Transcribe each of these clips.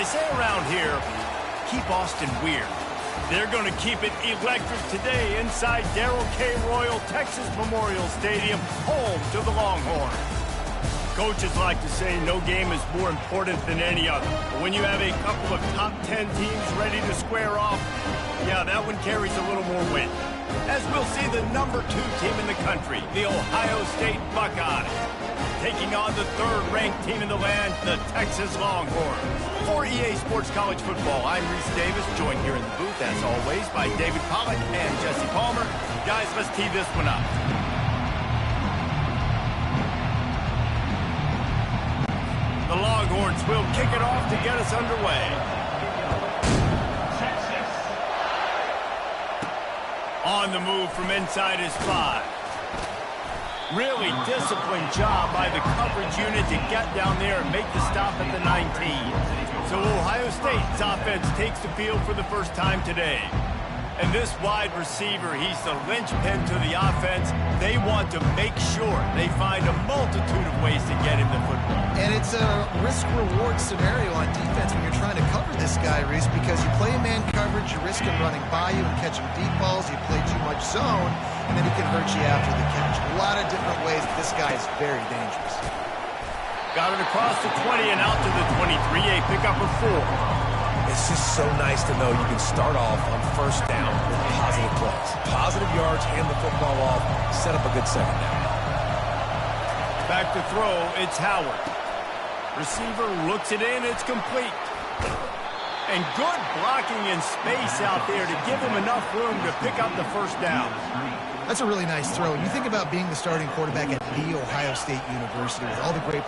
say around here, keep Austin weird. They're going to keep it electric today inside Darrell K. Royal Texas Memorial Stadium, home to the Longhorns. Coaches like to say no game is more important than any other. But when you have a couple of top 10 teams ready to square off, yeah, that one carries a little more weight. As we'll see the number 2 team in the country, the Ohio State Buckeyes, taking on the 3rd-ranked team in the land, the Texas Longhorns. For EA Sports College Football, I'm Reese Davis, joined here in the booth, as always, by David Pollack and Jesse Palmer. Guys, let's tee this one up. The Longhorns will kick it off to get us underway. On the move from inside his 5. Really disciplined job by the coverage unit to get down there and make the stop at the 19. So Ohio State's offense takes the field for the first time today. And this wide receiver, he's the linchpin to the offense. They want to make sure they find a multitude of ways to get him the football. And it's a risk-reward scenario on defense when you're trying to cover this guy, Reese, because you play man coverage, you risk him running by you and catching deep balls. You play too much zone, and then he can hurt you after the catch. A lot of different ways. This guy is very dangerous. Got it across the 20 and out to the 23, a pickup of 4. It's just so nice to know you can start off on first down with positive plays. Positive yards, hand the football off, set up a good second down. Back to throw, it's Howard. Receiver looks it in, it's complete. And good blocking in space out there to give him enough room to pick up the first down. That's a really nice throw. You think about being the starting quarterback at The Ohio State University with all the great...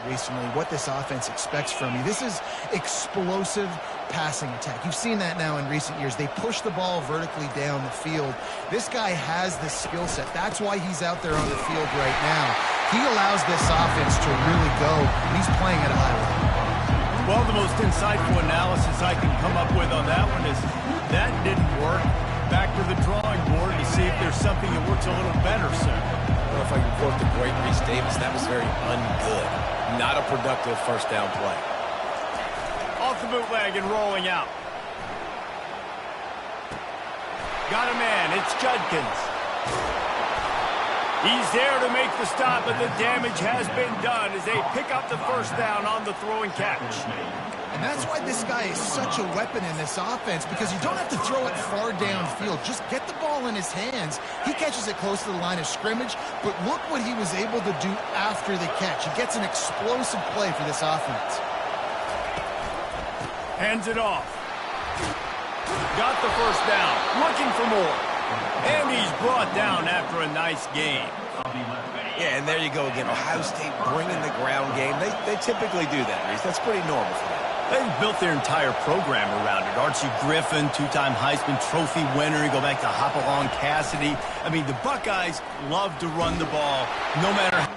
Recently, what this offense expects from you. This is explosive passing attack. You've seen that now in recent years. They push the ball vertically down the field. This guy has the skill set. That's why he's out there on the field right now. He allows this offense to really go. He's playing at a high level. Well, the most insightful analysis I can come up with on that one is that didn't work. Back to the drawing board to see if there's something that works a little better, sir. I don't know if I can quote the great Reese Davis. That was very ungood. Not a productive first down play. Off the bootleg and rolling out. Got a man. It's Judkins. He's there to make the stop, but the damage has been done as they pick up the first down on the throw and catch. And that's why this guy is such a weapon in this offense, because you don't have to throw it far downfield. Just get the ball in his hands. He catches it close to the line of scrimmage, but look what he was able to do after the catch. He gets an explosive play for this offense. Hands it off. Got the first down. Looking for more. And he's brought down after a nice game. Yeah, and there you go again. Ohio State bringing the ground game. They typically do that, Reese. That's pretty normal for them. They've built their entire program around it. Archie Griffin, two-time Heisman Trophy winner. You go back to Hopalong Cassidy. I mean, the Buckeyes love to run the ball no matter how.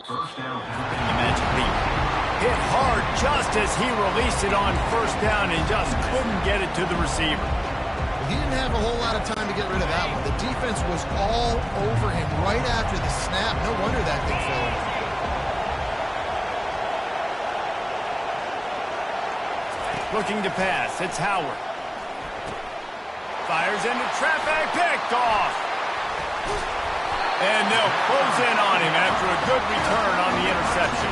And the magic leap. Hit hard just as he released it on first down and just couldn't get it to the receiver. Well, he didn't have a whole lot of time to get rid of that one. The defense was all over him right after the snap. No wonder that thing fell in. Looking to pass. It's Howard. Fires into traffic. Picked off. And they'll close in on him after a good return on the interception.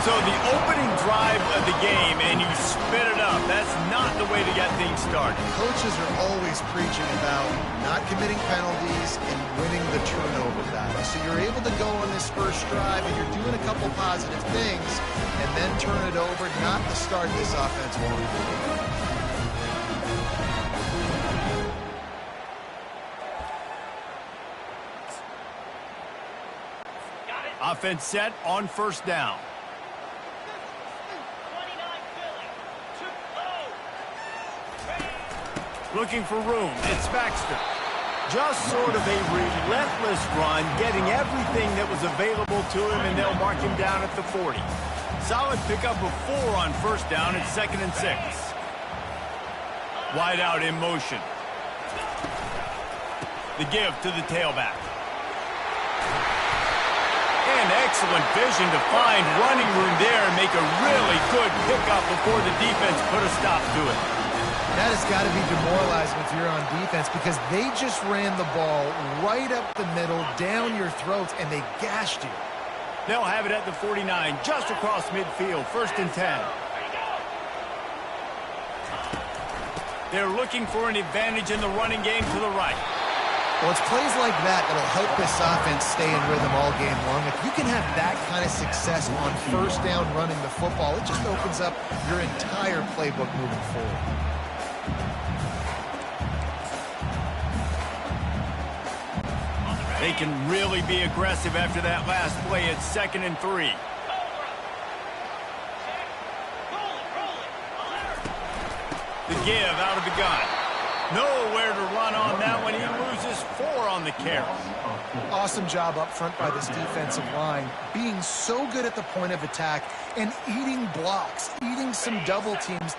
So the opening drive of the game, and you spit it up. That's not the way to get things started. Coaches are always preaching about not committing penalties and winning the turnover battle. So you're able to go on this first drive, and you're doing a couple positive things, and then turn it over. Not the start this offense wanted. Offense set on first down. Looking for room. It's Baxter. Just sort of a relentless run, getting everything that was available to him, and they'll mark him down at the 40. Solid pickup of 4 on first down at 2nd and 6. Wide out in motion. The give to the tailback. And excellent vision to find running room there and make a really good pickup before the defense put a stop to it. That has got to be demoralizing if you're on defense, because they just ran the ball right up the middle, down your throats, and they gashed you. They'll have it at the 49, just across midfield, 1st and 10. They're looking for an advantage in the running game to the right. Well, it's plays like that that'll help this offense stay in rhythm all game long. If you can have that kind of success on first down running the football, it just opens up your entire playbook moving forward. They can really be aggressive after that last play at 2nd and 3. The give out of the gun. Nowhere to run on that one. He loses 4 on the carry. Awesome job up front by this defensive line, being so good at the point of attack and eating blocks, eating some double teams.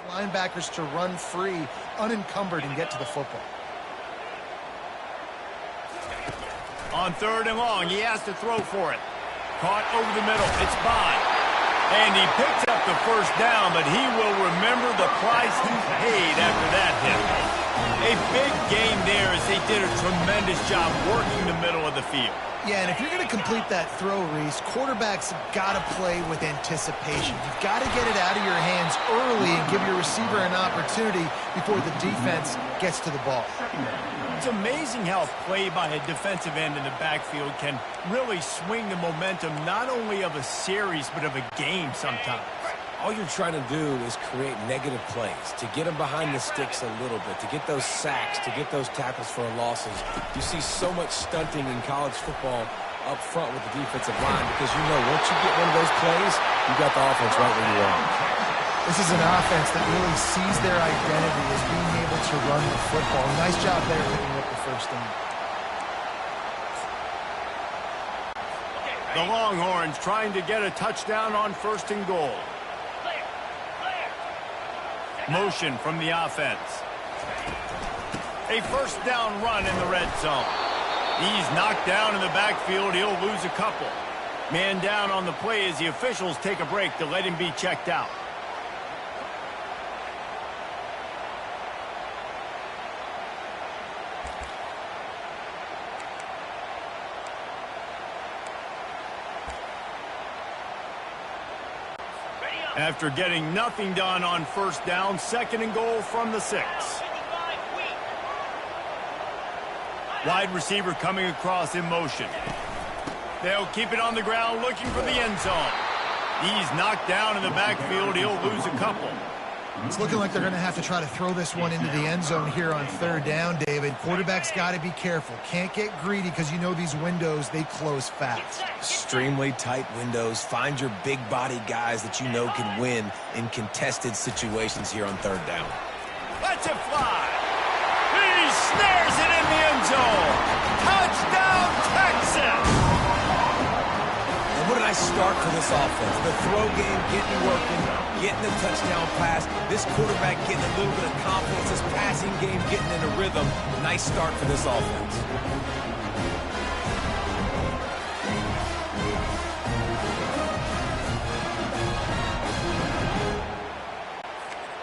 Linebackers to run free, unencumbered, and get to the football. On 3rd and long, he has to throw for it. Caught over the middle. It's Bond. And he picks up the first down, but he will remember the price he paid after that hit. A big game there as they did a tremendous job working the middle of the field. Yeah, and if you're going to complete that throw, Reese, quarterbacks have got to play with anticipation. You've got to get it out of your hands early and give your receiver an opportunity before the defense gets to the ball. It's amazing how a play by a defensive end in the backfield can really swing the momentum not only of a series but of a game sometimes. All you're trying to do is create negative plays, to get them behind the sticks a little bit, to get those sacks, to get those tackles for losses. You see so much stunting in college football up front with the defensive line because you know once you get one of those plays, you got the offense right where you are. This is an offense that really sees their identity as being able to run the football. Nice job there picking up the first down. The Longhorns trying to get a touchdown on 1st and goal. Motion from the offense. A first down run in the red zone. He's knocked down in the backfield. He'll lose a couple. Man down on the play as the officials take a break to let him be checked out. After getting nothing done on first down, 2nd and goal from the 6. Wide receiver coming across in motion. They'll keep it on the ground looking for the end zone. He's knocked down in the backfield. He'll lose a couple. It's looking like they're going to have to try to throw this one into the end zone here on third down, David. Quarterback's got to be careful. Can't get greedy because you know these windows, they close fast. Extremely tight windows. Find your big-bodied guys that you know can win in contested situations here on third down. Let's it fly. He snares it in the end zone. Touchdown, Texas! And what a nice start for this offense. The throw game getting working, getting the touchdown pass. This quarterback getting a little bit of confidence. This passing game getting in a rhythm. Nice start for this offense.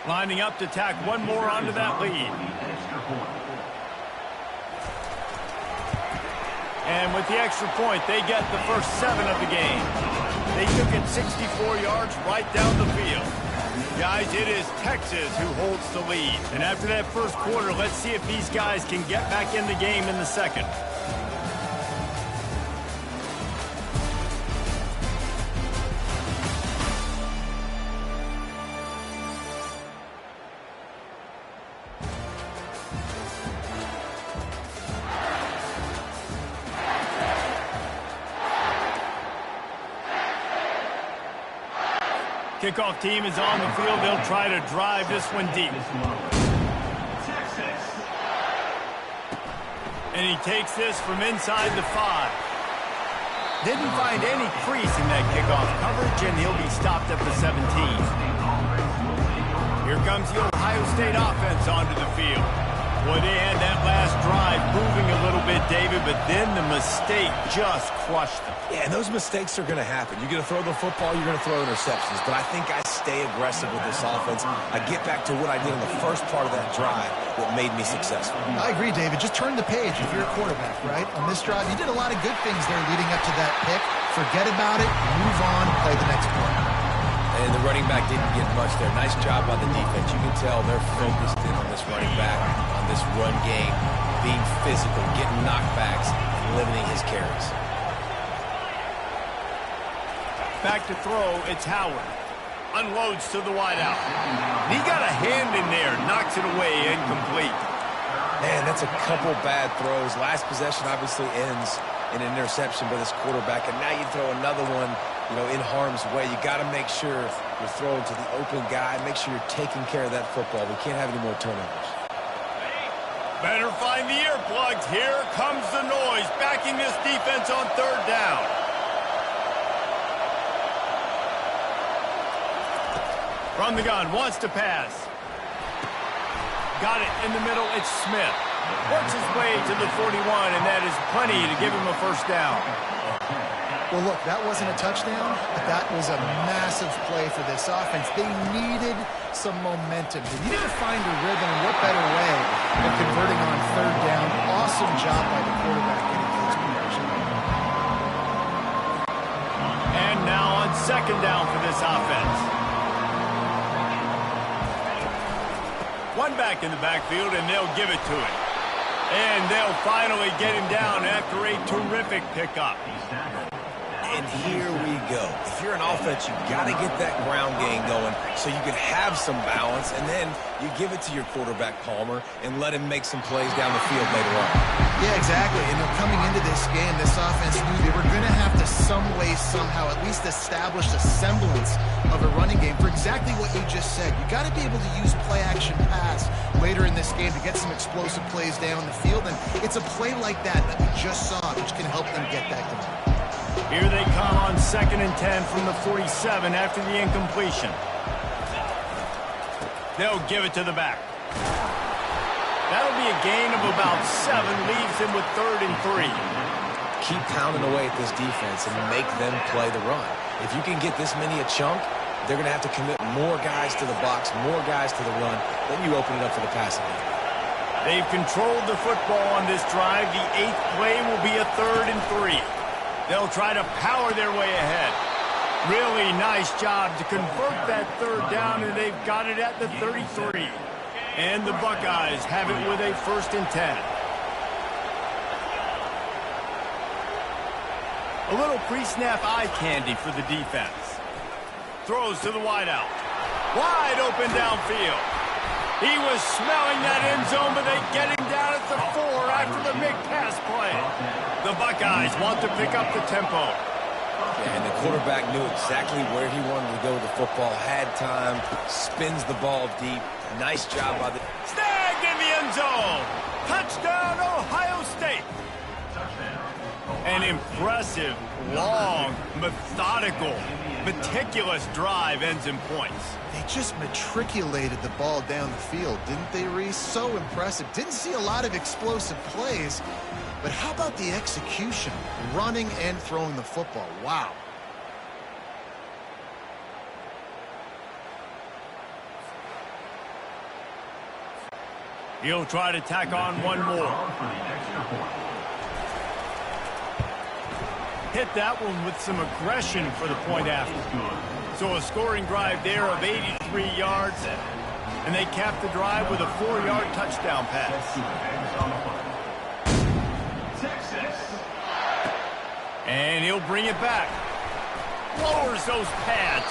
Lining up to tack one more onto that lead. And with the extra point, they get the first 7 of the game. They took it 64 yards right down the field. Guys, it is Texas who holds the lead. And after that first quarter, let's see if these guys can get back in the game in the second. Kickoff team is on the field. They'll try to drive this one deep. And he takes this from inside the 5. Didn't find any crease in that kickoff coverage, and he'll be stopped at the 17. Here comes the Ohio State offense onto the field. Boy, they had that last drive moving a little bit, David, but then the mistake just crushed them. Yeah, and those mistakes are going to happen. You're going to throw the football, you're going to throw interceptions. But I think I stay aggressive with this offense. I get back to what I did in the first part of that drive that made me successful. I agree, David. Just turn the page if you're a quarterback, right? On this drive, you did a lot of good things there leading up to that pick. Forget about it, move on, play the next play. And the running back didn't get much there. Nice job by the defense. You can tell they're focused in on this running back, on this run game, being physical, getting knockbacks, and limiting his carries. Back to throw, it's Howard. Unloads to the wideout. He got a hand in there, knocks it away, incomplete. Man, that's a couple bad throws. Last possession obviously ends in an interception by this quarterback, and now you throw another one, you know, in harm's way. You got to make sure you're throwing to the open guy. Make sure you're taking care of that football. We can't have any more turnovers. Better find the earplugs. Here comes the noise, backing this defense on third down. From the gun, wants to pass. Got it in the middle, it's Smith. Works his way to the 41, and that is plenty to give him a first down. Well, look, that wasn't a touchdown, but that was a massive play for this offense. They needed some momentum. They needed to find a rhythm, and what better way than converting on third down. Awesome job by the quarterback getting close progression. And now on second down for this offense. One back in the backfield, and they'll give it to him. And they'll finally get him down after a terrific pickup. And here we go. If you're an offense, you've got to get that ground game going so you can have some balance, and then you give it to your quarterback, Palmer, and let him make some plays down the field later on. Yeah, exactly. And coming into this game, this offense knew they were going to have to some way, somehow, at least establish a semblance of a running game for exactly what you just said. You got to be able to use play-action pass later in this game to get some explosive plays down the field, and it's a play like that we just saw, which can help them get that going. Here they come on 2nd and 10 from the 47 after the incompletion. They'll give it to the back. That'll be a gain of about 7, leaves him with 3rd and 3. Keep pounding away at this defense and make them play the run. If you can get this many a chunk, they're going to have to commit more guys to the box, more guys to the run. Then you open it up for the passing game. They've controlled the football on this drive. The 8th play will be a 3rd and 3. They'll try to power their way ahead. Really nice job to convert that 3rd down, and they've got it at the 33. And the Buckeyes have it with a 1st and 10. A little pre-snap eye candy for the defense. Throws to the wideout. Wide open downfield. He was smelling that end zone, but they get him down at the 4 after the big pass play. The Buckeyes want to pick up the tempo. Yeah, and the quarterback knew exactly where he wanted to go with the football, had time, spins the ball deep. Nice job by the... Snagged in the end zone. Touchdown, Ohio State. An impressive, long, methodical, meticulous drive ends in points. They just matriculated the ball down the field, didn't they, Reese? So impressive. Didn't see a lot of explosive plays, but how about the execution? Running and throwing the football. Wow. He'll try to tack on one more. Hit that one with some aggression for the point after. So a scoring drive there of 83 yards, and they cap the drive with a 4-yard touchdown pass. And he'll bring it back. Lowers those pads.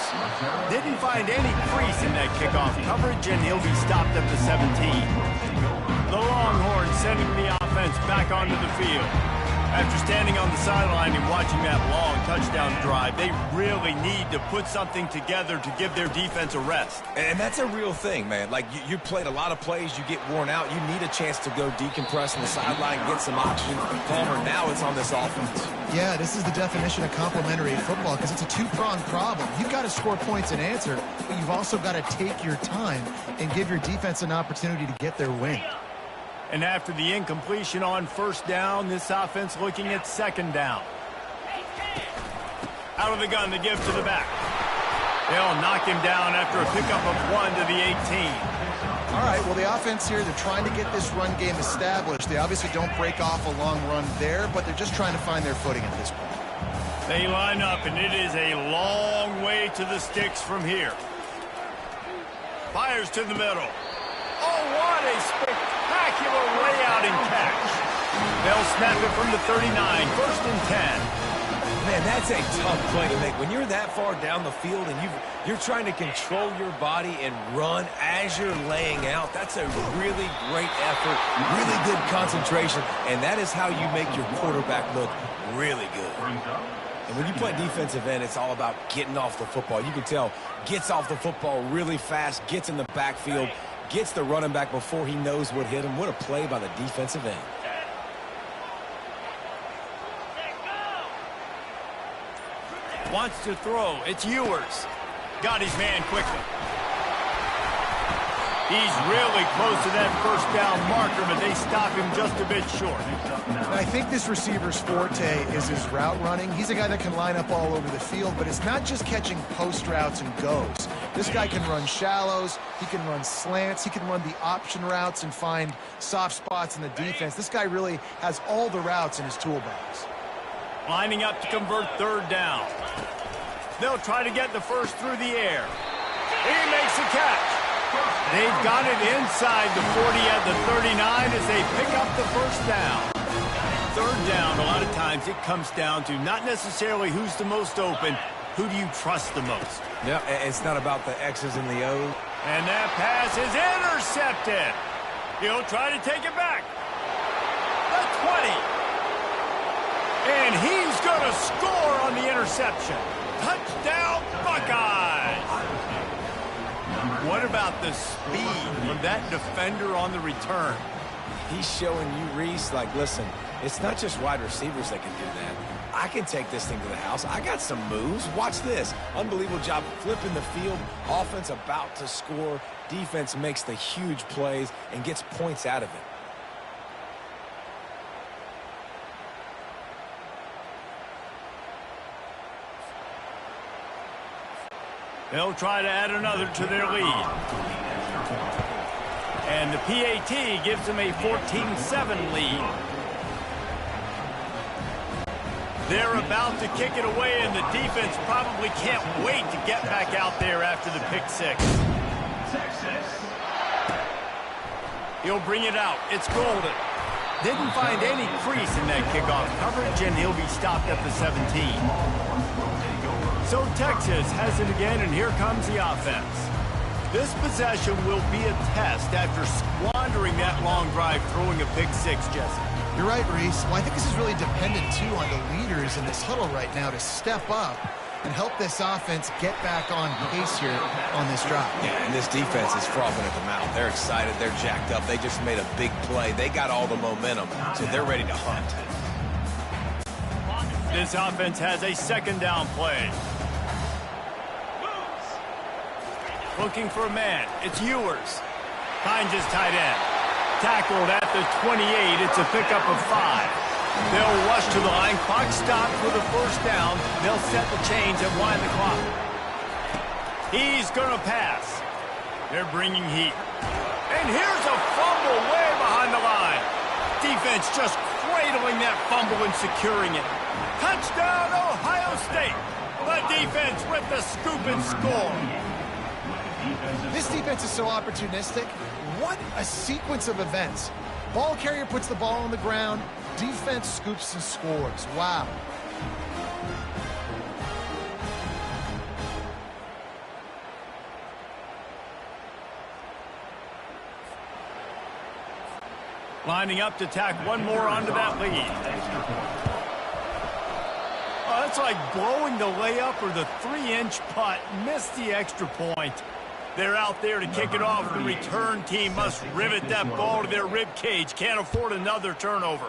Didn't find any crease in that kickoff coverage, and he'll be stopped at the 17. The Longhorns sending the offense back onto the field. After standing on the sideline and watching that long touchdown drive, they really need to put something together to give their defense a rest. And that's a real thing, man. Like, you played a lot of plays, you get worn out, you need a chance to go decompress on the sideline, get some oxygen. Palmer, now it's on this offense. Yeah, this is the definition of complementary football because it's a two-pronged problem. You've got to score points and answer, but you've also got to take your time and give your defense an opportunity to get their win. And after the incompletion on first down, this offense looking at second down. Out of the gun, the give to the back. They'll knock him down after a pickup of 1 to the 18. All right, well, the offense here, they're trying to get this run game established. They obviously don't break off a long run there, but they're just trying to find their footing at this point. They line up, and it is a long way to the sticks from here. Fires to the middle. Oh, what a spectacular layout and catch. They'll snap it from the 39, 1st and 10. Man, that's a tough play to make. When you're that far down the field and you're trying to control your body and run as you're laying out, that's a really great effort, really good concentration, and that is how you make your quarterback look really good. And when you play defensive end, it's all about getting off the football. You can tell, gets off the football really fast, gets in the backfield, gets the running back before he knows what hit him. What a play by the defensive end. Wants to throw. It's Ewers. Got his man quickly. He's really close to that first down marker, but they stop him just a bit short. And I think this receiver's forte is his route running. He's a guy that can line up all over the field, but it's not just catching post routes and goes. This guy can run shallows, he can run slants, he can run the option routes and find soft spots in the defense. This guy really has all the routes in his toolbox. Lining up to convert third down. They'll try to get the first through the air. He makes the catch. They've got it inside the 40 at the 39 as they pick up the first down. Third down, a lot of times it comes down to not necessarily who's the most open, who do you trust the most? Yeah, it's not about the X's and the O's. And that pass is intercepted. He'll try to take it back. The 20. And he's going to score on the interception. Touchdown, Buckeyes! What about the speed from that defender on the return? He's showing you, Reese, like, listen, it's not just wide receivers that can do that. I can take this thing to the house. I got some moves. Watch this. Unbelievable job flipping the field. Offense about to score. Defense makes the huge plays and gets points out of it. They'll try to add another to their lead. And the PAT gives them a 14-7 lead. They're about to kick it away, and the defense probably can't wait to get back out there after the pick six. He'll bring it out. It's Golden. Didn't find any crease in that kickoff coverage, and he'll be stopped at the 17. So Texas has it again, and here comes the offense. This possession will be a test after squandering that long drive, throwing a pick six, Jesse. You're right, Reese. Well, I think this is really dependent, too, on the leaders in this huddle right now to step up and help this offense get back on pace here on this drive. Yeah, and this defense is frothing at the mouth. They're excited. They're jacked up. They just made a big play. They got all the momentum, so they're ready to hunt. This offense has a second down play. Looking for a man. It's Ewers. Finds his tight end. Tackled at the 28. It's a pickup of 5. They'll rush to the line. Clock stopped for the first down. They'll set the chains and wind the clock. He's going to pass. They're bringing heat. And here's a fumble way behind the line. Defense just cradling that fumble and securing it. Touchdown, Ohio State. The defense with the scoop and score. This defense is so opportunistic. What a sequence of events. Ball carrier puts the ball on the ground. Defense scoops and scores. Wow. Lining up to tack one more onto that lead. Oh, that's like blowing the layup or the 3-inch putt. Missed the extra point. They're out there to kick it off. The return team must rivet that ball to their rib cage. Can't afford another turnover.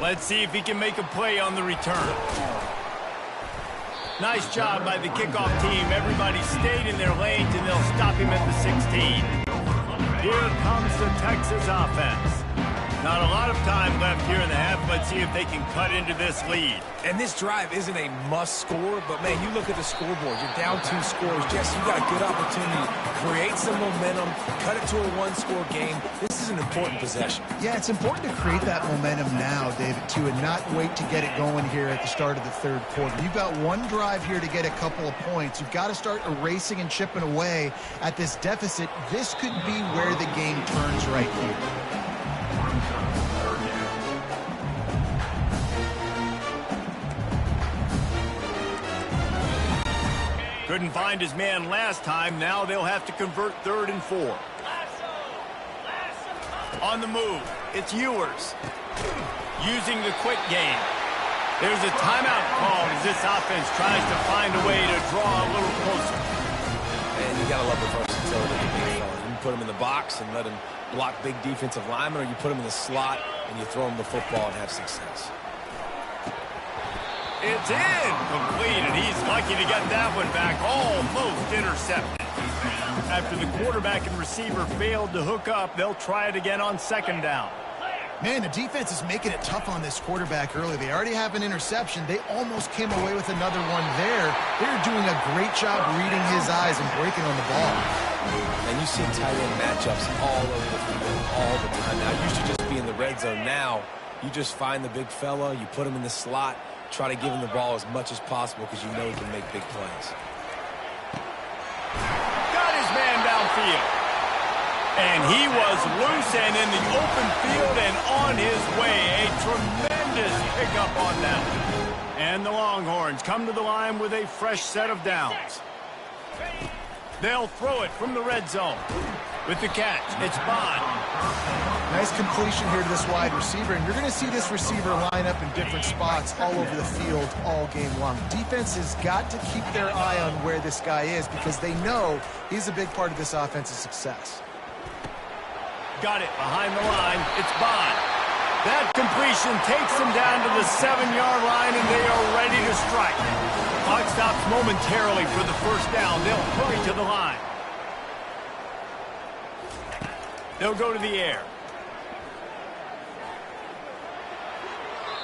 Let's see if he can make a play on the return. Nice job by the kickoff team. Everybody stayed in their lanes, and they'll stop him at the 16. Here comes the Texas offense. Not a lot of time left here in the half. Let's see if they can cut into this lead. And this drive isn't a must score, but, man, you look at the scoreboard. You're down 2 scores. Jesse, you got a good opportunity to create some momentum, cut it to a 1-score game. This is an important possession. Yeah, it's important to create that momentum now, David, too, and not wait to get it going here at the start of the third quarter. You've got one drive here to get a couple of points. You've got to start erasing and chipping away at this deficit. This could be where the game turns right here. Couldn't find his man last time. Now they'll have to convert 3rd and 4. On the move, it's Ewers. Using the quick game. There's a timeout called as this offense tries to find a way to draw a little closer. And you got to love the versatility of the big fella. You can put him in the box and let him block big defensive linemen, or you put him in the slot and you throw him the football and have success. It's incomplete, and he's lucky to get that one back. Almost intercepted. After the quarterback and receiver failed to hook up, they'll try it again on 2nd down. Man, the defense is making it tough on this quarterback early. They already have an interception. They almost came away with another one there. They're doing a great job reading his eyes and breaking on the ball. And you see tight end matchups all over the field all the time. Now, you should just be in the red zone now. You just find the big fella, you put him in the slot, try to give him the ball as much as possible because you know he can make big plays. Got his man downfield. And he was loose and in the open field and on his way. A tremendous pickup on that. And the Longhorns come to the line with a fresh set of downs. They'll throw it from the red zone. With the catch, it's Bond. Nice completion here to this wide receiver, and you're going to see this receiver line up in different spots all over the field all game long. Defense has got to keep their eye on where this guy is because they know he's a big part of this offense's success. Got it behind the line. It's Bond. That completion takes them down to the 7-yard line, and they are ready to strike. Clock stops momentarily for the first down. They'll hurry to the line. They'll go to the air.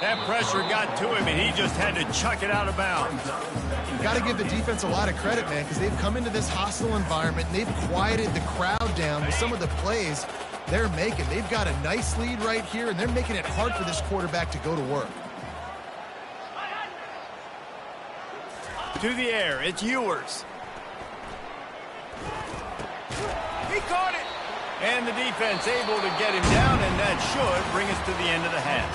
That pressure got to him, and he just had to chuck it out of bounds. You've got to give the defense a lot of credit, man, because they've come into this hostile environment, and they've quieted the crowd down with some of the plays they're making. They've got a nice lead right here, and they're making it hard for this quarterback to go to work. To the air, it's Ewers. He caught it. And the defense able to get him down, and that should bring us to the end of the half.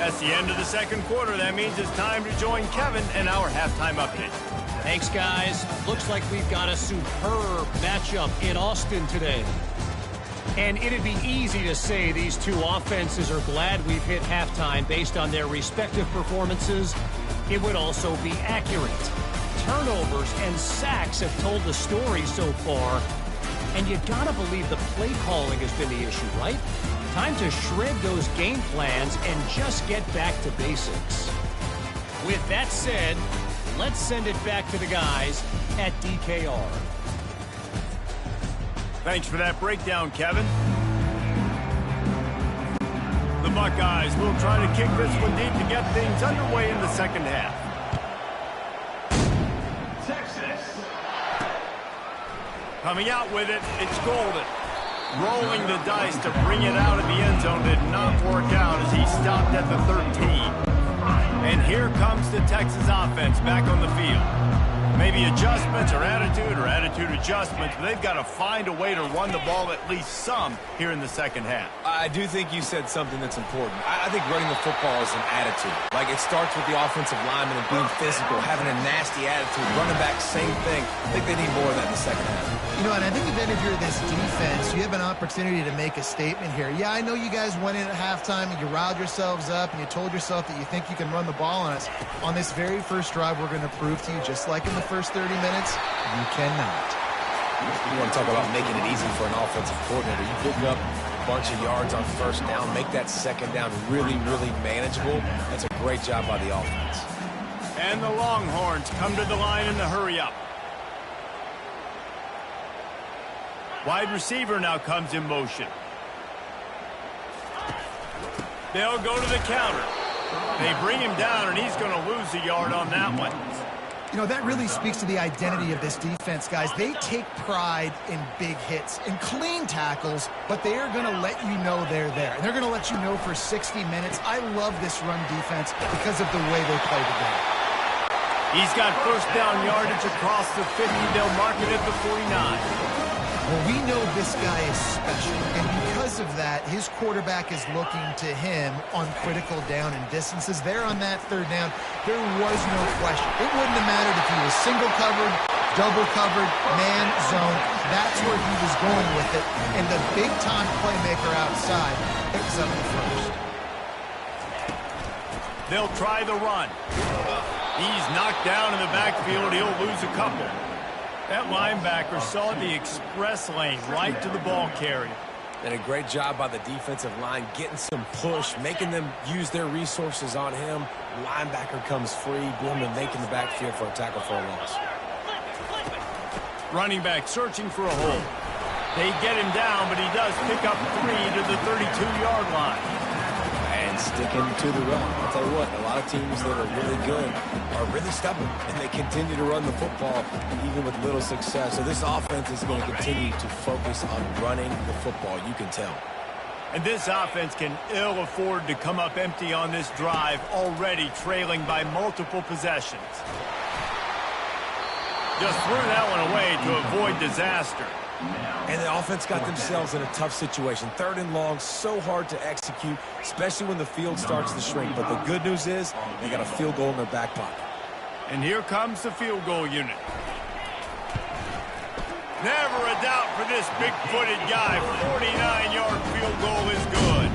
That's the end of the second quarter. That means it's time to join Kevin and our halftime update. Thanks, guys. Looks like we've got a superb matchup in Austin today. And it'd be easy to say these two offenses are glad we've hit halftime based on their respective performances. It would also be accurate. Turnovers and sacks have told the story so far. And you gotta believe the play calling has been the issue, right? Time to shred those game plans and just get back to basics. With that said, let's send it back to the guys at DKR. Thanks for that breakdown, Kevin. The Buckeyes will try to kick this one deep to get things underway in the second half. Coming out with it, it's Golden. Rolling the dice to bring it out of the end zone did not work out as he stopped at the 13. And here comes the Texas offense back on the field. Maybe adjustments or attitude adjustments, but they've got to find a way to run the ball at least some here in the second half. I do think you said something that's important. I think running the football is an attitude. Like, it starts with the offensive lineman and being physical, having a nasty attitude. Running back, same thing. I think they need more of that in the second half. You know, and I think then if you're this defense, you have an opportunity to make a statement here. Yeah, I know you guys went in at halftime and you riled yourselves up and you told yourself that you think you can run the ball on us. On this very first drive, we're going to prove to you, just like in the first 30 minutes, you cannot. You want to talk about making it easy for an offensive coordinator. You pick up a bunch of yards on first down, make that second down really, really manageable. That's a great job by the offense. And the Longhorns come to the line in the hurry-up. Wide receiver now comes in motion. They'll go to the counter. They bring him down, and he's going to lose a yard on that one. You know, that really speaks to the identity of this defense, guys. They take pride in big hits and clean tackles, but they are going to let you know they're there. And they're going to let you know for 60 minutes. I love this run defense because of the way they play the game. He's got first down yardage across the 50. They'll mark it at the 49. Well, we know this guy is special, and because of that, his quarterback is looking to him on critical down and distances. There on that third down, there was no question. It wouldn't have mattered if he was single covered, double covered, man zone. That's where he was going with it, and the big-time playmaker outside picks up the first. They'll try the run. He's knocked down in the backfield. He'll lose a couple. That linebacker saw the express lane right to the ball carrier. And a great job by the defensive line, getting some push, making them use their resources on him. Linebacker comes free, boom, and making the backfield for a tackle for a loss. Running back searching for a hole. They get him down, but he does pick up 3 to the 32-yard line. And sticking to the run. I'll tell you what, a lot of teams that are really good are really stubborn, and they continue to run the football even with little success. So this offense is going to continue to focus on running the football. You can tell. And this offense can ill afford to come up empty on this drive, already trailing by multiple possessions. Just threw that one away to avoid disaster. And the offense got themselves in a tough situation. Third and long, so hard to execute, especially when the field starts to shrink. But the good news is they got a field goal in their back pocket. And here comes the field goal unit. Never a doubt for this big-footed guy. 49-yard field goal is good.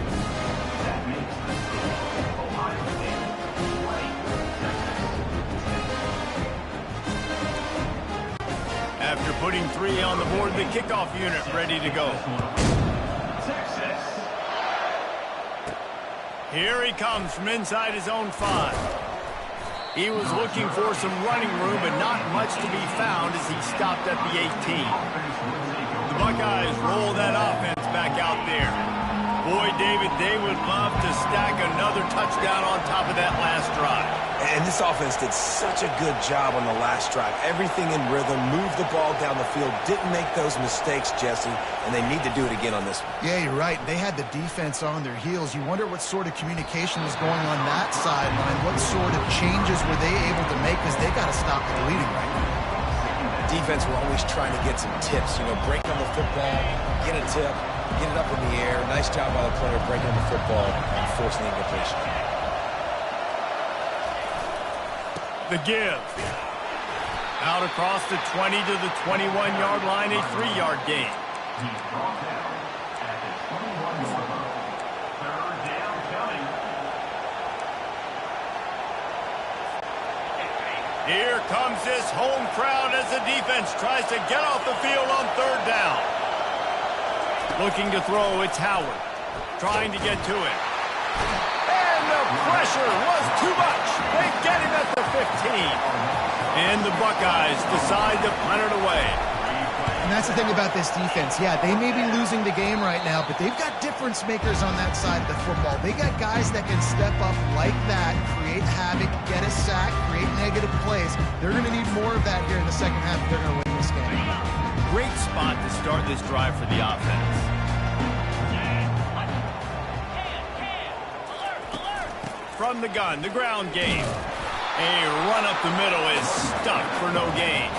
After putting 3 on the board, the kickoff unit ready to go. Here he comes from inside his own 5. He was looking for some running room, but not much to be found as he stopped at the 18. The Buckeyes roll that offense back out there. Boy, David, they would love to stack another touchdown on top of that last drive. And this offense did such a good job on the last drive. Everything in rhythm, moved the ball down the field, didn't make those mistakes, Jesse, and they need to do it again on this one. Yeah, you're right. They had the defense on their heels. You wonder what sort of communication was going on that sideline. What sort of changes were they able to make, because they got to stop the bleeding right now. Defense were always trying to get some tips, break on the football, get a tip, get it up in the air. Nice job by the player breaking on the football and forcing the incompletion. The give. Out across the 20 to the 21-yard line, a 3-yard gain. Here comes this home crowd as the defense tries to get off the field on 3rd down. Looking to throw, it's Howard. Trying to get to it. And the pressure was too much. They get him at the 15. And the Buckeyes decide to punt it away. And that's the thing about this defense. Yeah, they may be losing the game right now, but they've got difference makers on that side of the football. They got guys that can step up like that, create havoc, get a sack, create negative plays. They're going to need more of that here in the second half if they're going to win this game. Great spot to start this drive for the offense. From the gun, the ground game. A run up the middle is stuck for no gain.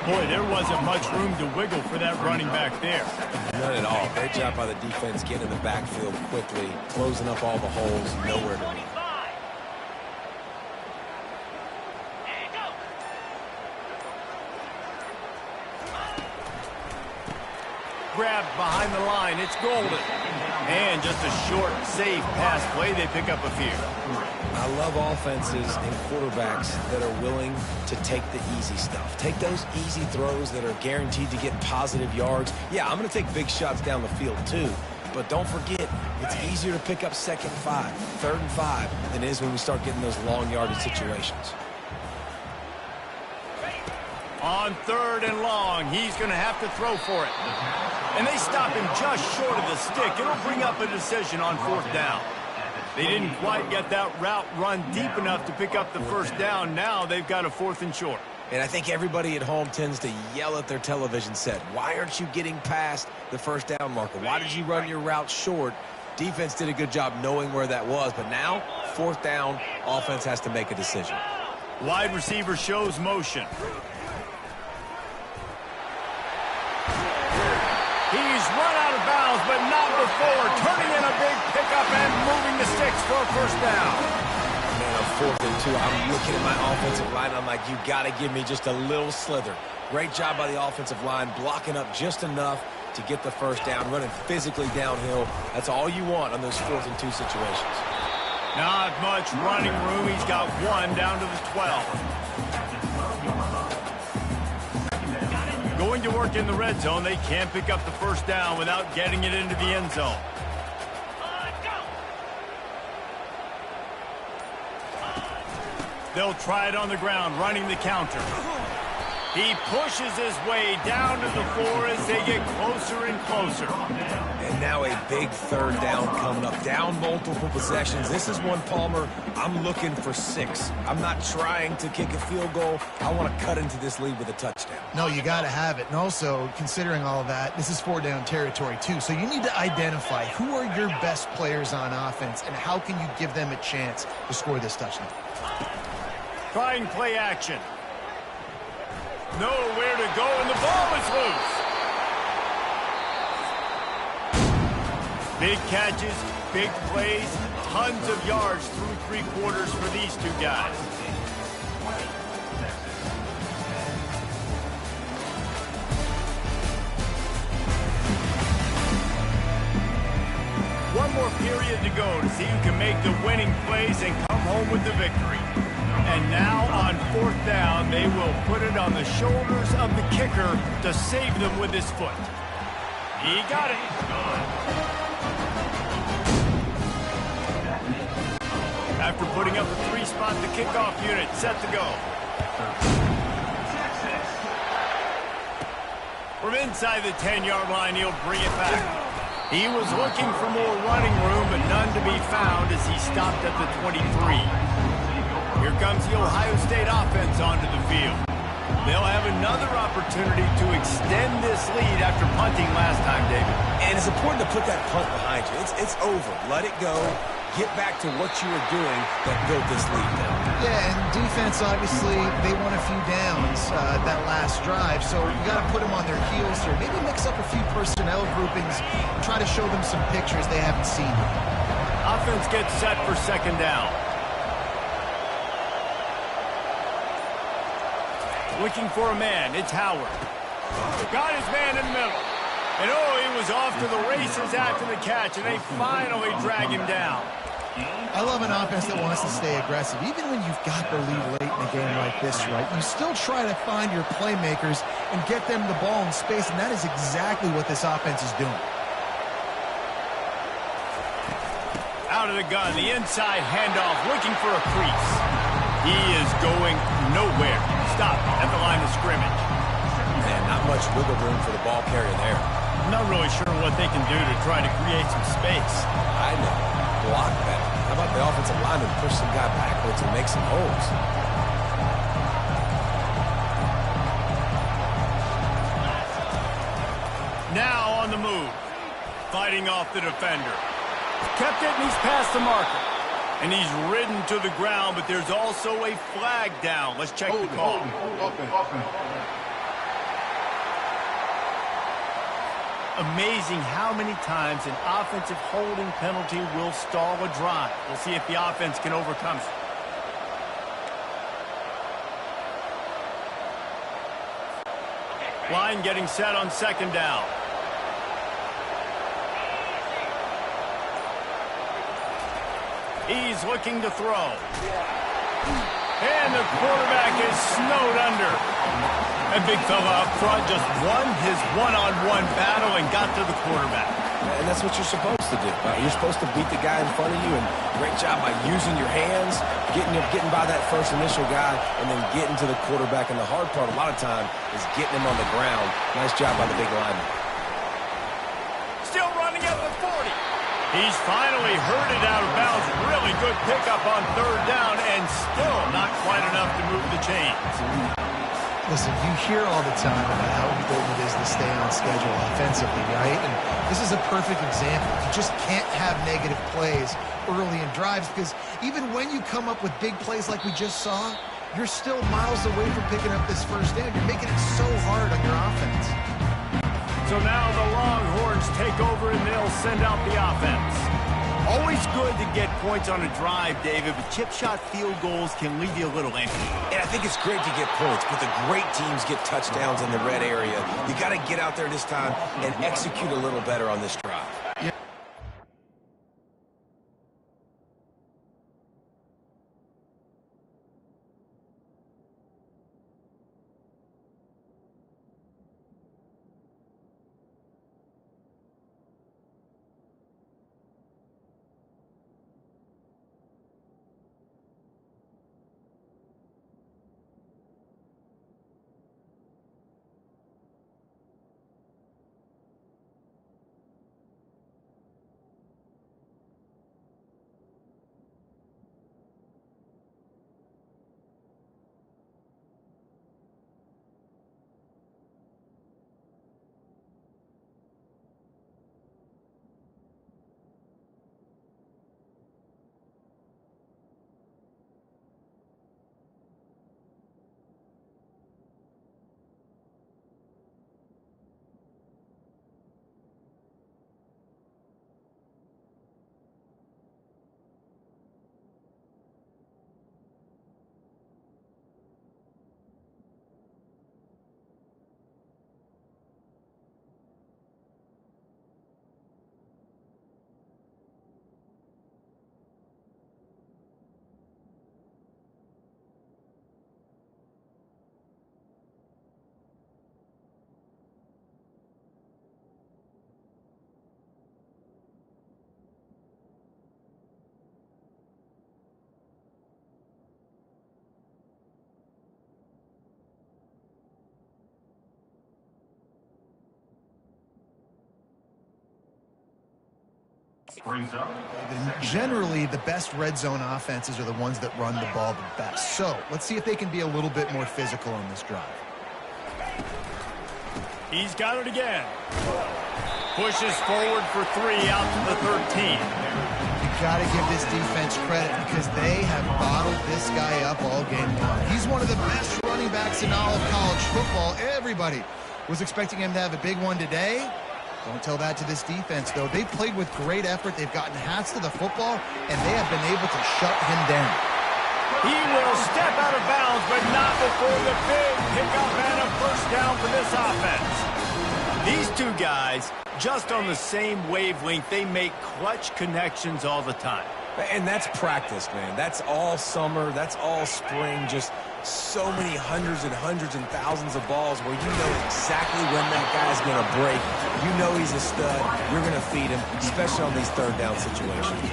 Boy, there wasn't much room to wiggle for that running back there. None at all. Great job by the defense getting in the backfield quickly, closing up all the holes, nowhere to be. Grabbed behind the line, it's Golden. And just a short, safe pass play, they pick up a few. I love offenses and quarterbacks that are willing to take the easy stuff. Take those easy throws that are guaranteed to get positive yards. Yeah, I'm going to take big shots down the field too, but don't forget, it's easier to pick up 2nd and 5, 3rd and 5 than it is when we start getting those long yardage situations. On 3rd and long, he's going to have to throw for it. And they stop him just short of the stick. It'll bring up a decision on 4th down. They didn't quite get that route run deep enough to pick up the 1st down. Now they've got a 4th and short. And I think everybody at home tends to yell at their television set. Why aren't you getting past the 1st down marker? Why did you run your route short? Defense did a good job knowing where that was. But now, 4th down, offense has to make a decision. Wide receiver shows motion. He's run out of bounds, but not before. Turning in a big pickup and moving the sticks for a 1st down. Man, on 4th and 2, I'm looking at my offensive line. I'm like, you got to give me just a little slither. Great job by the offensive line, blocking up just enough to get the 1st down, running physically downhill. That's all you want on those 4th and 2 situations. Not much running room. He's got 1 down to the 12. Going to work in the red zone. They can't pick up the 1st down without getting it into the end zone. They'll try it on the ground, running the counter. He pushes his way down to the 4 as they get closer and closer. And now a big 3rd down coming up. Down multiple possessions. This is one, Palmer, I'm looking for 6. I'm not trying to kick a field goal. I want to cut into this lead with a touchdown. No, you got to have it. And also, considering all of that, this is 4-down territory too. So you need to identify who are your best players on offense and how can you give them a chance to score this touchdown. Trying play action. Nowhere to go, and the ball is loose. Big catches, big plays, tons of yards through 3 quarters for these 2 guys. One more period to go to see who can make the winning plays and come home with the victory. And now on 4th down, they will put it on the shoulders of the kicker to save them with his foot. He got it. After putting up a 3-spot, the kickoff unit set to go. From inside the 10-yard line, he'll bring it back. He was looking for more running room, but none to be found as he stopped at the 23. Here comes the Ohio State offense onto the field. They'll have another opportunity to extend this lead after punting last time, David. And it's important to put that punt behind you. It's over. Let it go. Get back to what you were doing that built this lead down. Yeah, and defense, obviously, they won a few downs that last drive, so you got to put them on their heels here. Maybe mix up a few personnel groupings and try to show them some pictures they haven't seen. Offense gets set for 2nd down. Looking for a man. It's Howard. Got his man in the middle. And oh, he was off to the races after the catch, and they finally drag him down. I love an offense that wants to stay aggressive. Even when you've got the lead late in a game like this, right, you still try to find your playmakers and get them the ball in space, and that is exactly what this offense is doing. Out of the gun, the inside handoff, looking for a crease. He is going nowhere. Stop at the line of scrimmage. Man, not much wiggle room for the ball carrier there. I'm not really sure what they can do to try to create some space. I know. Block better. How about the offensive lineman push some guy backwards and make some holes? Now on the move. Fighting off the defender. Kept it and he's past the marker. And he's ridden to the ground, but there's also a flag down. Let's check the call. Amazing how many times an offensive holding penalty will stall a drive. We'll see if the offense can overcome it. Line getting set on second down. He's looking to throw. And the quarterback is snowed under. That big fella up front just won his one-on-one battle and got to the quarterback. And that's what you're supposed to do. You're supposed to beat the guy in front of you, and great job by using your hands, getting by that first initial guy, and then getting to the quarterback. And the hard part a lot of time is getting him on the ground. Nice job by the big lineman. Still running at the 40. He's finally herded out of bounds. Really good pickup on third down, and still not quite enough to move the chains. Listen, you hear all the time about how important it is to stay on schedule offensively, right? And this is a perfect example. You just can't have negative plays early in drives because even when you come up with big plays like we just saw, you're still miles away from picking up this first down. You're making it so hard on your offense. So now the Longhorns take over and they'll send out the offense. Always good to get points on a drive, David, but chip shot field goals can leave you a little empty. And I think it's great to get points, but the great teams get touchdowns in the red area. You got to get out there this time and execute a little better on this drive. Generally, the best red zone offenses are the ones that run the ball the best. So let's see if they can be a little bit more physical on this drive. He's got it again. Pushes forward for 3 out to the 13. You got to give this defense credit because they have bottled this guy up all game long. He's one of the best running backs in all of college football. Everybody was expecting him to have a big one today. Don't tell that to this defense, though. They played with great effort. They've gotten hats to the football, and they have been able to shut him down. He will step out of bounds, but not responsible for the big pickup and a first down for this offense. These two guys, just on the same wavelength, they make clutch connections all the time. And that's practice, man. That's all summer. That's all spring. Just so many hundreds and hundreds and thousands of balls where you know exactly when that guy's going to break. You know he's a stud. You're going to feed him, especially on these third down situations.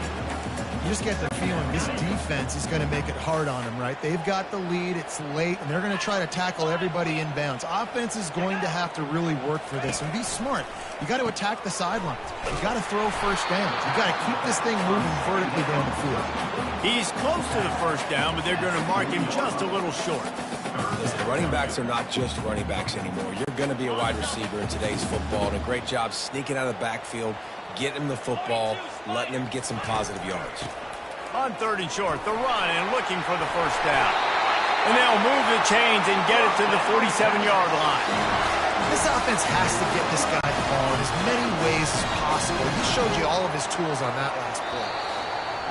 You just get the feeling this defense is going to make it hard on them, right? They've got the lead, it's late, and they're going to try to tackle everybody inbounds. Offense is going to have to really work for this and be smart. You got to attack the sidelines. You got to throw first downs. You got to keep this thing moving vertically down the field. He's close to the first down, but they're going to mark him just a little short. Listen, running backs are not just running backs anymore. You're going to be a wide receiver in today's football, and a great job sneaking out of the backfield, getting him the football, letting him get some positive yards. On 3rd and short, the run and looking for the first down. And they'll move the chains and get it to the 47-yard line. This offense has to get this guy the ball in as many ways as possible. He showed you all of his tools on that last play.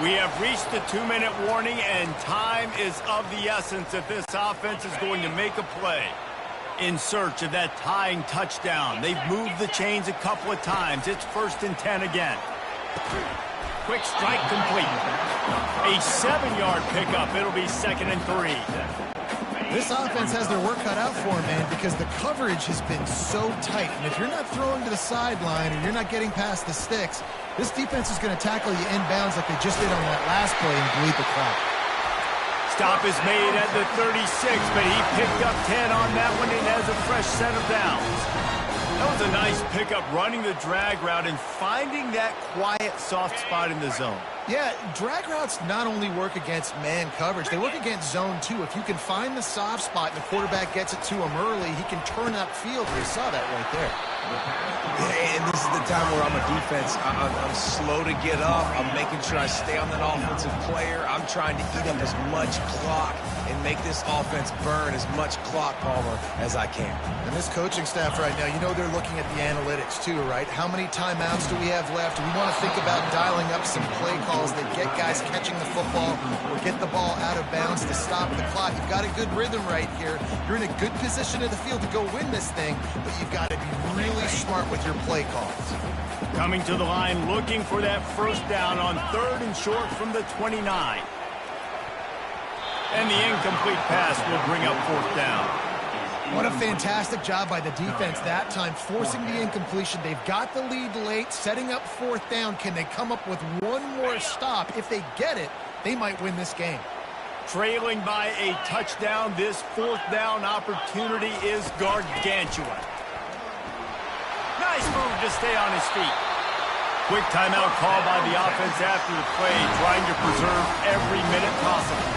We have reached the 2-minute warning, and time is of the essence if this offense is going to make a play. In search of that tying touchdown. They've moved the chains a couple of times. It's 1st and 10 again. Quick strike complete. A 7-yard pickup. It'll be 2nd and 3. This offense has their work cut out for them, man, because the coverage has been so tight. And if you're not throwing to the sideline or you're not getting past the sticks, this defense is going to tackle you inbounds like they just did on that last play and bleed the clock. Stop is made at the 36, but he picked up 10 on that one and has a fresh set of downs. That was a nice pickup, running the drag route and finding that quiet, soft spot in the zone. Yeah, drag routes not only work against man coverage, they work against zone too. If you can find the soft spot and the quarterback gets it to him early, he can turn upfield. We saw that right there. Yeah, and this is the time where I'm a defense. I'm slow to get up. I'm making sure I stay on that offensive player. I'm trying to eat up as much clock and make this offense burn as much clock, Palmer, as I can. And this coaching staff right now, you know they're looking at the analytics too, right? How many timeouts do we have left? We want to think about dialing up some play calls that get guys catching the football or get the ball out of bounds to stop the clock. You've got a good rhythm right here. You're in a good position in the field to go win this thing, but you've got to be really smart with your play calls. Coming to the line, looking for that first down on 3rd and short from the 29. And the incomplete pass will bring up 4th down. What a fantastic job by the defense that time, forcing the incompletion. They've got the lead late, setting up 4th down. Can they come up with one more stop? If they get it, they might win this game. Trailing by a touchdown, this 4th down opportunity is gargantuan. Nice move to stay on his feet. Quick timeout call by the offense after the play, trying to preserve every minute possible.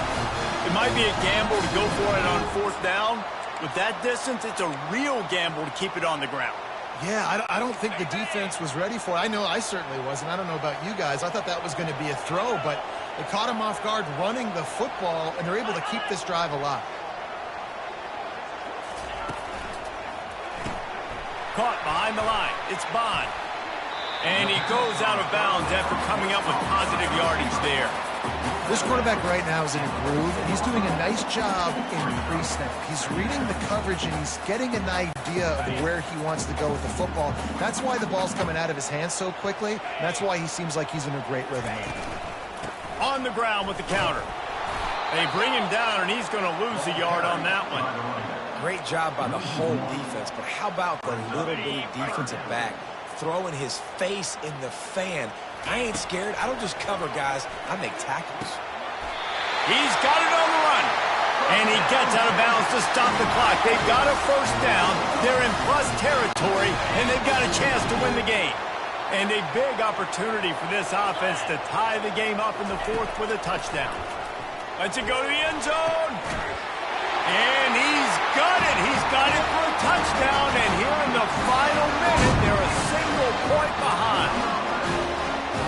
It might be a gamble to go for it on 4th down. With that distance, it's a real gamble to keep it on the ground. Yeah, I don't think the defense was ready for it. I know I certainly wasn't. I don't know about you guys. I thought that was going to be a throw, but they caught him off guard running the football, and they're able to keep this drive alive. Caught behind the line. It's Bond. And he goes out of bounds after coming up with positive yardage there. This quarterback right now is in a groove, and he's doing a nice job in pre-snap. He's reading the coverage, and he's getting an idea of where he wants to go with the football. That's why the ball's coming out of his hands so quickly. That's why he seems like he's in a great rhythm. On the ground with the counter. They bring him down, and he's going to lose a yard on that one. Great job by the whole defense, but how about the little bitty defensive back throwing his face in the fan? I ain't scared. I don't just cover guys. I make tackles. He's got it on the run. And he gets out of bounds to stop the clock. They've got a first down. They're in plus territory, and they've got a chance to win the game. And a big opportunity for this offense to tie the game up in the 4th with a touchdown. Let's it go to the end zone. And he's got it. He's got it for a touchdown. And here in the final minute, they're a single point behind.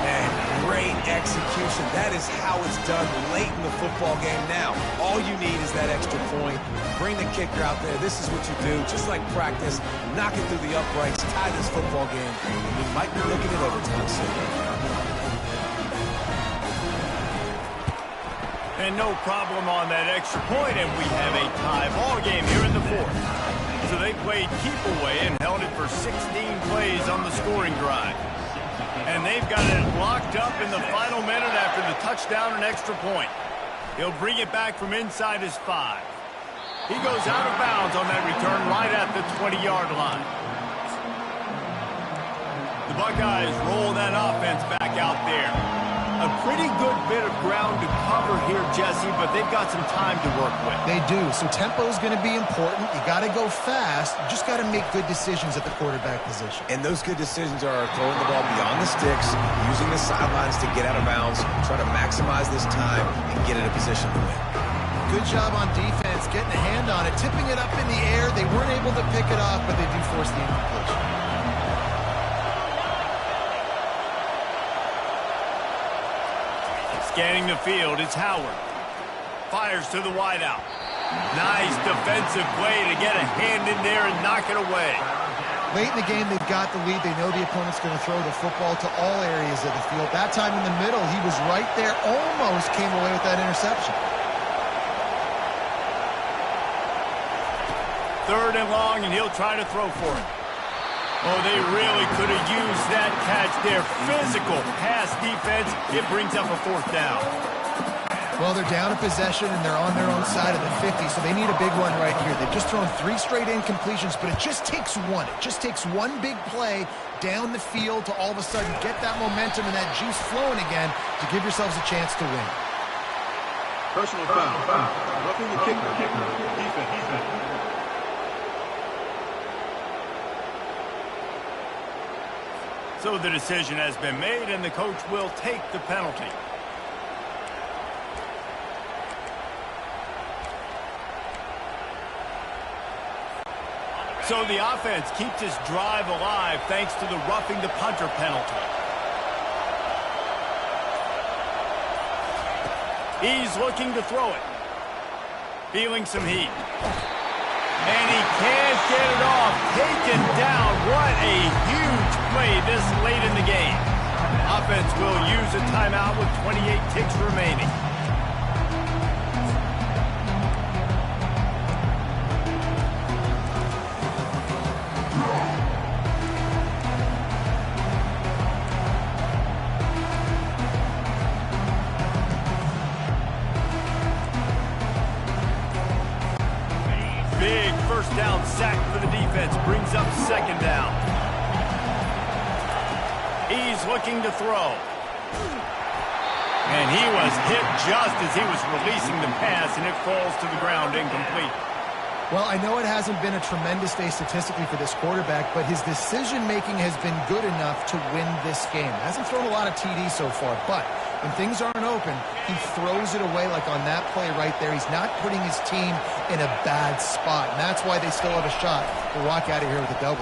Man, great execution. That is how it's done late in the football game now. All you need is that extra point. Bring the kicker out there. This is what you do. Just like practice, knock it through the uprights, tie this football game. We might be looking at overtime soon. And no problem on that extra point, and we have a tie ball game here in the fourth. So they played keep away and held it for 16 plays on the scoring drive. And they've got it locked up in the final minute after the touchdown and extra point. He'll bring it back from inside his 5. He goes out of bounds on that return right at the 20-yard line. The Buckeyes roll that offense back out there. A pretty good bit of ground to cover here, Jesse, but they've got some time to work with. They do. So tempo is going to be important. You got to go fast. You just got to make good decisions at the quarterback position. And those good decisions are throwing the ball beyond the sticks, using the sidelines to get out of bounds, trying to maximize this time and get in a position to win. Good job on defense, getting a hand on it, tipping it up in the air. They weren't able to pick it off, but they do force the incompletion. Scanning the field, it's Howard. Fires to the wideout. Nice defensive play to get a hand in there and knock it away. Late in the game, they've got the lead. They know the opponent's going to throw the football to all areas of the field. That time in the middle, he was right there, almost came away with that interception. 3rd and long, and he'll try to throw for it. Oh, they really could have used that catch there. Physical pass defense. It brings up a 4th down. Well, they're down a possession, and they're on their own side of the 50, so they need a big one right here. They've just thrown 3 straight incompletions, but it just takes one. It just takes one big play down the field to all of a sudden get that momentum and that juice flowing again to give yourselves a chance to win. Personal foul. Roughing the kicker. Defense. So the decision has been made, and the coach will take the penalty. So the offense keeps this drive alive thanks to the roughing the punter penalty. He's looking to throw it. Feeling some heat. And he can't get it off. Taken down. What a huge play this late in the game. Offense will use a timeout with 28 ticks remaining. Big first down sack for the defense. Brings up 2nd down. He's looking to throw. And he was hit just as he was releasing the pass, and it falls to the ground incomplete. Well, I know it hasn't been a tremendous day statistically for this quarterback, but his decision-making has been good enough to win this game. Hasn't thrown a lot of TDs so far, but when things aren't open, he throws it away like on that play right there. He's not putting his team in a bad spot, and that's why they still have a shot to walk out of here with a W.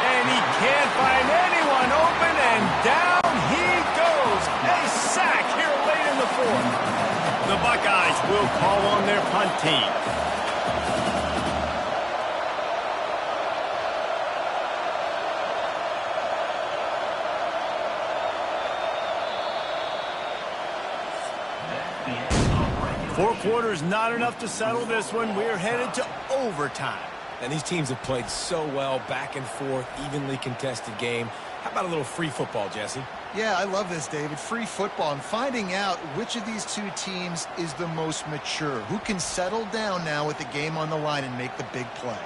And he can't find anyone open, and down he goes. A sack here late in the 4th. The Buckeyes will call on their punt team. Four quarters not enough to settle this one. We're headed to overtime. And these teams have played so well, back and forth, evenly contested game. How about a little free football, Jesse? Yeah, I love this, David. Free football and finding out which of these two teams is the most mature. Who can settle down now with the game on the line and make the big play.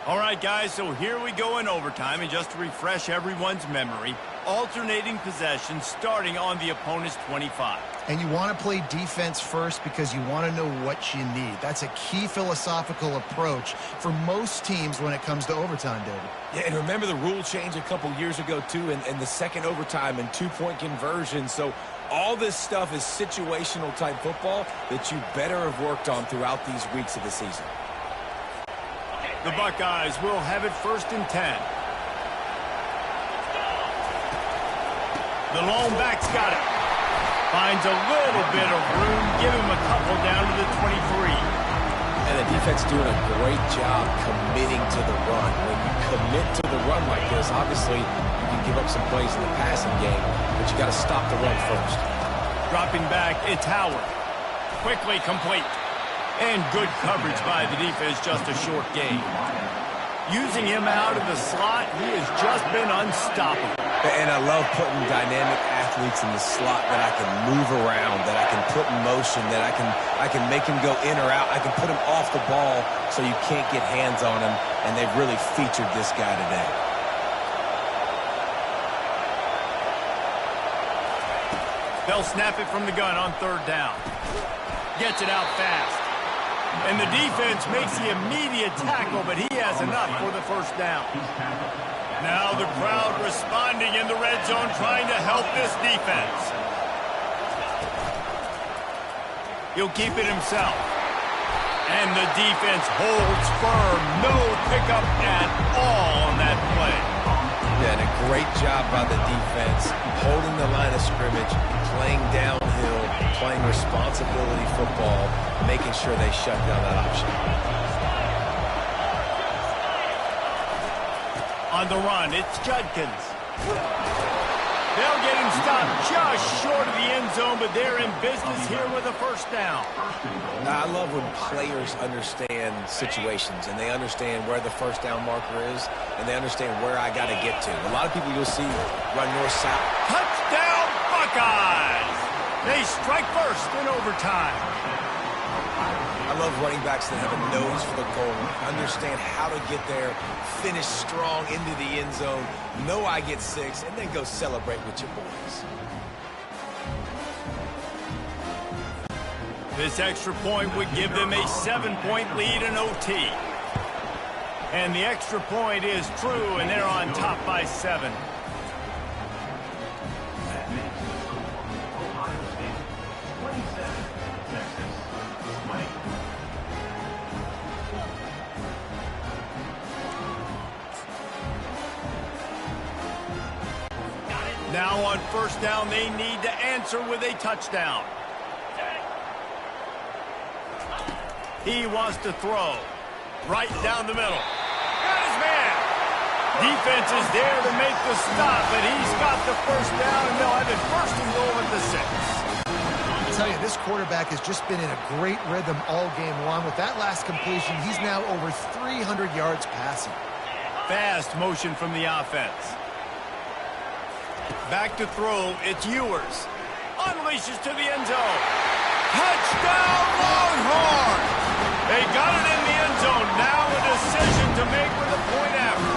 All right, guys, so here we go in overtime. And just to refresh everyone's memory, alternating possessions starting on the opponent's 25. And you want to play defense first because you want to know what you need. That's a key philosophical approach for most teams when it comes to overtime, David. Yeah, and remember the rule change a couple years ago, too, and the second overtime and two-point conversion. So all this stuff is situational type football that you better have worked on throughout these weeks of the season. The Buckeyes will have it 1st and 10. The lone back's got it. Finds a little bit of room. Give him a couple down to the 23. And the defense doing a great job committing to the run. When you commit to the run like this, obviously you can give up some plays in the passing game, but you got to stop the run first. Dropping back, it's Howard. Quickly complete. And good coverage by the defense, just a short gain. Using him out of the slot, he has just been unstoppable. And I love putting dynamic athletes in the slot that I can move around, that I can put in motion, that I can make him go in or out. I can put him off the ball so you can't get hands on him, and they've really featured this guy today. They'll snap it from the gun on third down. Gets it out fast. And the defense makes the immediate tackle, but he has enough for the first down. Now the crowd responding in the red zone, trying to help this defense. He'll keep it himself. And the defense holds firm. No pickup at all on that play. Yeah, and a great job by the defense, holding the line of scrimmage, playing downhill, playing responsibility football, making sure they shut down that option. On the run, it's Judkins. They'll get him stopped just short of the end zone, but they're in business here with a first down. I love when players understand situations and they understand where the first down marker is and they understand where I got to get to. A lot of people you'll see run north-south. Touchdown, Buckeyes! They strike first in overtime. I love running backs that have a nose for the goal, understand how to get there, finish strong into the end zone, know I get 6, and then go celebrate with your boys. This extra point would give them a 7-point lead in OT. And the extra point is true, and they're on top by 7. Now on first down, they need to answer with a touchdown. He wants to throw right down the middle. Got his man. Defense is there to make the stop, but he's got the first down, and they'll have it first and goal at the 6. I tell you, this quarterback has just been in a great rhythm all game long. With that last completion, he's now over 300 yards passing. Fast motion from the offense. Back to throw, it's Ewers. Unleashes to the end zone. Touchdown, Longhorn! They got it in the end zone. Now a decision to make with a point after.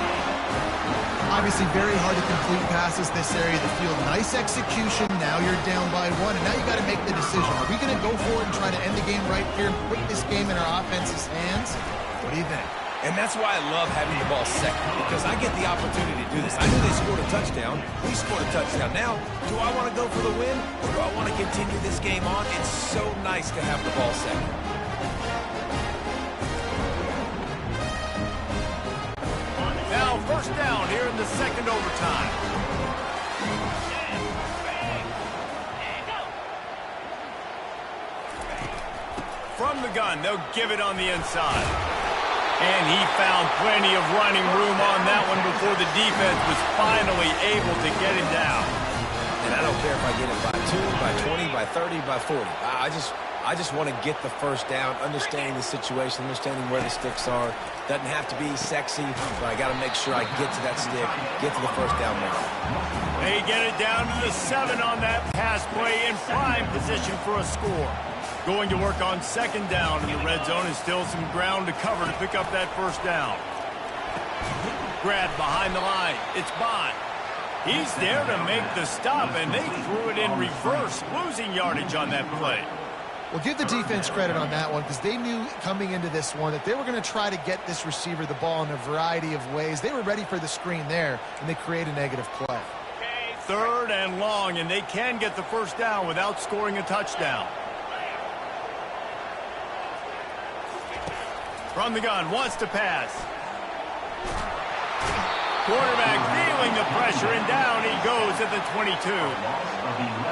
Obviously very hard to complete passes this area of the field. Nice execution. Now you're down by 1, and now you got to make the decision. Are we going to go for it and try to end the game right here and put this game in our offense's hands? What do you think? And that's why I love having the ball second, because I get the opportunity to do this. I knew they scored a touchdown. We scored a touchdown. Now, do I want to go for the win, or do I want to continue this game on? It's so nice to have the ball second. Now first down here in the second overtime. From the gun, they'll give it on the inside. And he found plenty of running room on that one before the defense was finally able to get him down. And I don't care if I get it by 2, by 20, by 30, by 40. I just want to get the first down, understanding the situation, understanding where the sticks are. Doesn't have to be sexy, but I got to make sure I get to that stick, get to the first down mark. They get it down to the 7 on that pass play, in prime position for a score. Going to work on second down in the red zone, and still some ground to cover to pick up that first down. Grab behind the line. It's Bond. He's there to make the stop, and they threw it in reverse, losing yardage on that play. Well, give the defense credit on that one, because they knew coming into this one that they were going to try to get this receiver the ball in a variety of ways. They were ready for the screen there, and they create a negative play. Third and long, and they can get the first down without scoring a touchdown. From the gun, wants to pass. Quarterback feeling the pressure, and down he goes at the 22.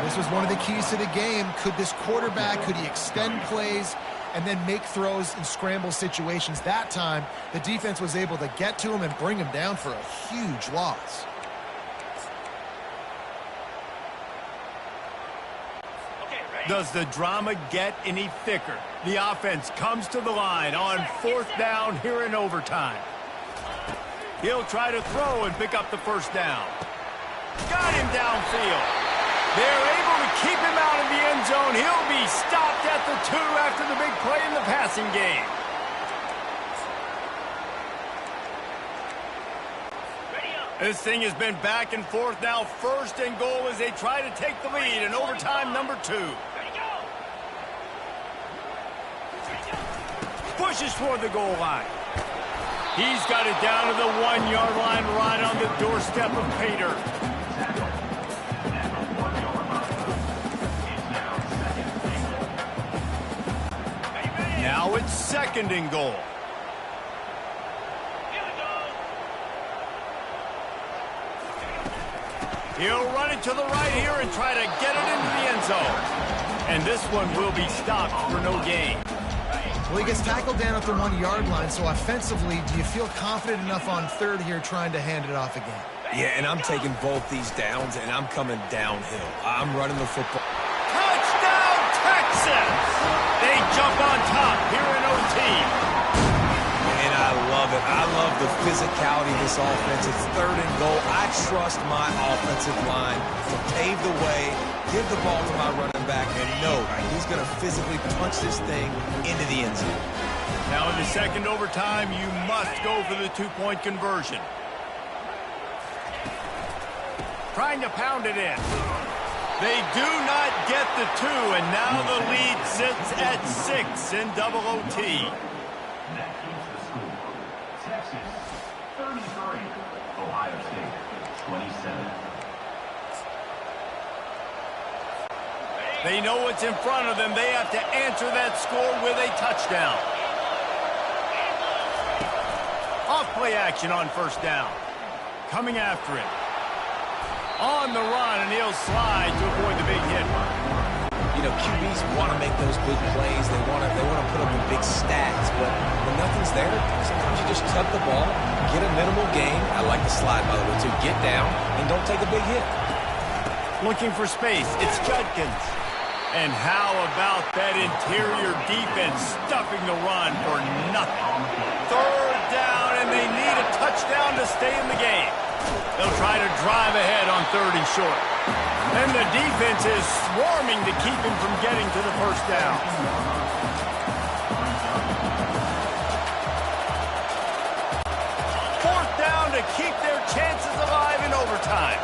This was one of the keys to the game. Could this quarterback, could he extend plays and then make throws in scramble situations? That time, the defense was able to get to him and bring him down for a huge loss. Does the drama get any thicker? The offense comes to the line on 4th down here in overtime. He'll try to throw and pick up the first down. Got him downfield. They're able to keep him out of the end zone. He'll be stopped at the 2 after the big play in the passing game. This thing has been back and forth now. 1st and goal as they try to take the lead in overtime number 2. Pushes toward the goal line. He's got it down to the 1-yard line right on the doorstep of pay dirt. Now it's 2nd and goal. He'll run it to the right here and try to get it into the end zone. And this one will be stopped for no gain. Well, he gets tackled down at the 1-yard line, so offensively, do you feel confident enough on 3rd here trying to hand it off again? Yeah, and I'm taking both these downs, and I'm coming downhill. I'm running the football. Touchdown, Texas! They jump on top here in OT. And I love it. I love the physicality of this offense. It's 3rd and goal. I trust my offensive line to pave the way, give the ball to my running back, and know he's going to physically punch this thing into the end zone. Now in the 2nd overtime, you must go for the 2-point conversion. Trying to pound it in. They do not get the 2, and now the lead sits at 6 in double OT. They know what's in front of them. They have to answer that score with a touchdown. Off play action on 1st down. Coming after it. On the run, and he'll slide to avoid the big hit. You know, QBs want to make those big plays. They want to put up the big stats. But when nothing's there, sometimes you just tuck the ball, get a minimal gain. I like the slide, by the way, too. Get down and don't take a big hit. Looking for space. It's Judkins. And how about that interior defense stuffing the run for nothing? 3rd down, and they need a touchdown to stay in the game. They'll try to drive ahead on 3rd and short. And the defense is swarming to keep him from getting to the first down. 4th down to keep their chances alive in overtime.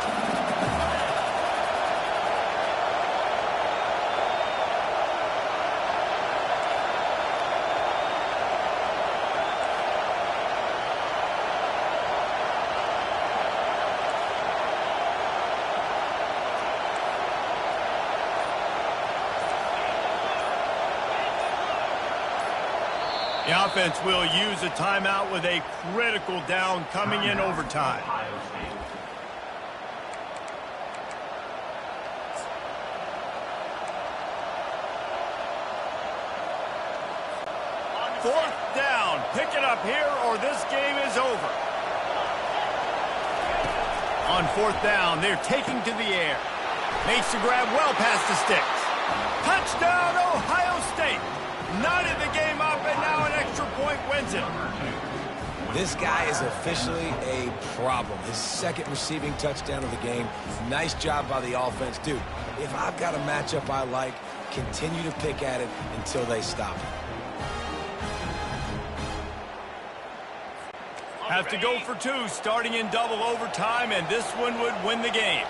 The offense will use a timeout with a critical down coming in overtime. Fourth down. Pick it up here or this game is over. On 4th down, they're taking to the air. Makes the grab well past the sticks. Touchdown, Ohio State. Not in the game up, and now an extra point wins it. This guy is officially a problem. His 2nd receiving touchdown of the game. Nice job by the offense. Dude, if I've got a matchup I like, continue to pick at it until they stop it. Have to go for 2, starting in double overtime, and this one would win the game.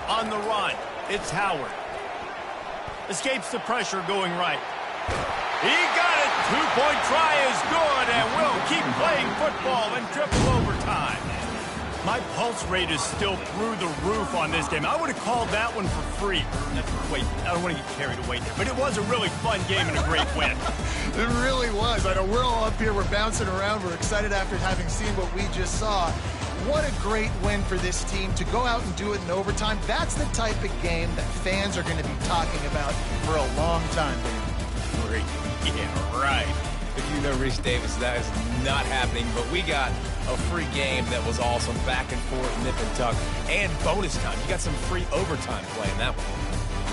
On the run, it's Howard. Escapes the pressure going right. He got it. 2-point try is good, and will keep playing football in triple overtime. My pulse rate is still through the roof on this game. I would have called that one for free. Wait, I don't want to get carried away there, but it was a really fun game and a great win. It really was. I know we're all up here, we're bouncing around, we're excited after having seen what we just saw. What a great win for this team to go out and do it in overtime. That's the type of game that fans are going to be talking about for a long time. Great. Yeah, right. If you know Reese Davis, that is not happening. But we got a free game that was awesome. Back and forth, nip and tuck, and bonus time. You got some free overtime play in that one.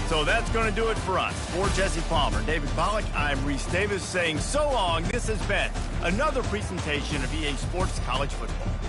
So that's going to do it for us. For Jesse Palmer, David Pollack, I'm Reese Davis saying so long. This has been another presentation of EA Sports College Football.